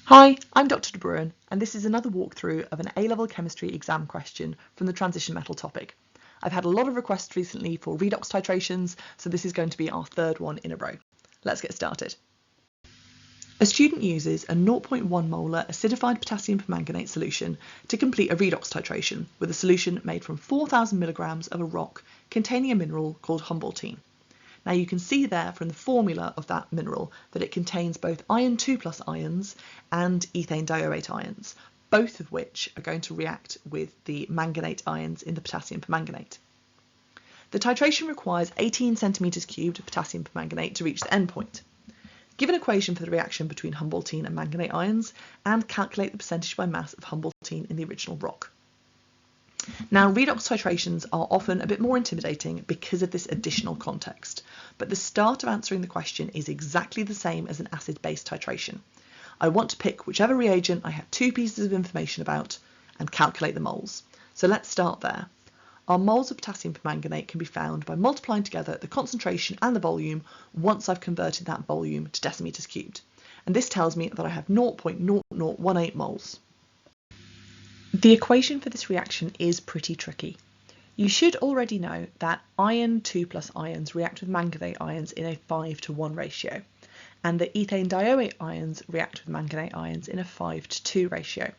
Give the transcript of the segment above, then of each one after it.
Hi, I'm Dr. De Bruin, and this is another walkthrough of an A-level chemistry exam question from the transition metal topic. I've had a lot of requests recently for redox titrations, so this is going to be our third one in a row. Let's get started. A student uses a 0.1 molar acidified potassium permanganate solution to complete a redox titration with a solution made from 4,000 milligrams of a rock containing a mineral called Humboldtine. Now you can see there from the formula of that mineral that it contains both iron 2+ ions and ethane dioate ions, both of which are going to react with the manganate ions in the potassium permanganate. The titration requires 18 centimetres cubed of potassium permanganate to reach the endpoint. Give an equation for the reaction between Humboldtine and manganate ions and calculate the percentage by mass of Humboldtine in the original rock. Now, redox titrations are often a bit more intimidating because of this additional context, but the start of answering the question is exactly the same as an acid-base titration. I want to pick whichever reagent I have two pieces of information about and calculate the moles. So let's start there. Our moles of potassium permanganate can be found by multiplying together the concentration and the volume once I've converted that volume to decimeters cubed. And this tells me that I have 0.0018 moles. The equation for this reaction is pretty tricky. You should already know that iron 2+ ions react with manganate ions in a 5:1 ratio, and the ethane dioate ions react with manganate ions in a 5:2 ratio.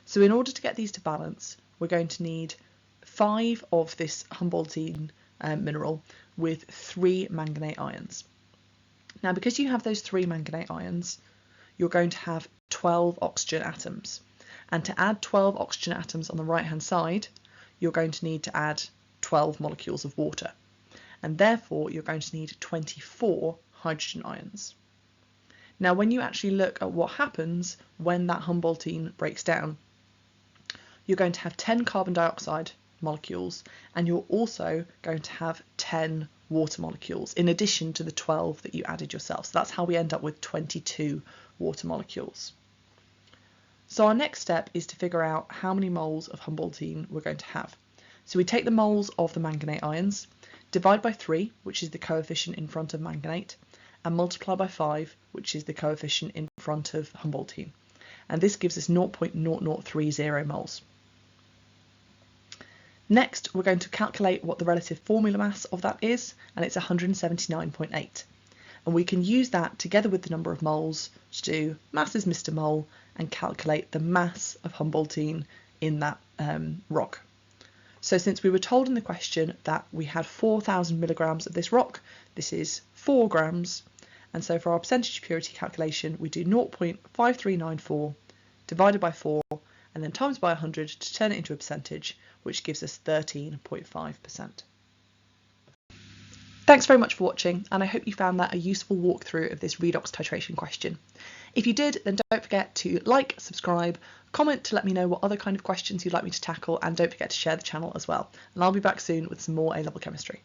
So in order to get these to balance, we're going to need 5 of this Humboldtine mineral with 3 manganate ions. Now, because you have those 3 manganate ions, you're going to have 12 oxygen atoms. And to add 12 oxygen atoms on the right-hand side, you're going to need to add 12 molecules of water. And therefore, you're going to need 24 hydrogen ions. Now, when you actually look at what happens when that Humboldtine breaks down, you're going to have 10 carbon dioxide molecules, and you're also going to have 10 water molecules, in addition to the 12 that you added yourself. So that's how we end up with 22 water molecules. So our next step is to figure out how many moles of Humboldtine we're going to have. So we take the moles of the manganate ions, divide by 3, which is the coefficient in front of manganate, and multiply by 5, which is the coefficient in front of Humboldtine. And this gives us 0.0030 moles. Next, we're going to calculate what the relative formula mass of that is, and it's 179.8. And we can use that together with the number of moles to do mass is Mr. Mole and calculate the mass of Humboldtine in that rock. So since we were told in the question that we had 4,000 milligrams of this rock, this is 4 grams. And so for our percentage purity calculation, we do 0.5394 divided by 4 and then times by 100 to turn it into a percentage, which gives us 13.5%. Thanks very much for watching, and I hope you found that a useful walkthrough of this redox titration question. If you did, then don't forget to like, subscribe, comment to let me know what other kind of questions you'd like me to tackle, and don't forget to share the channel as well. And I'll be back soon with some more A-level chemistry.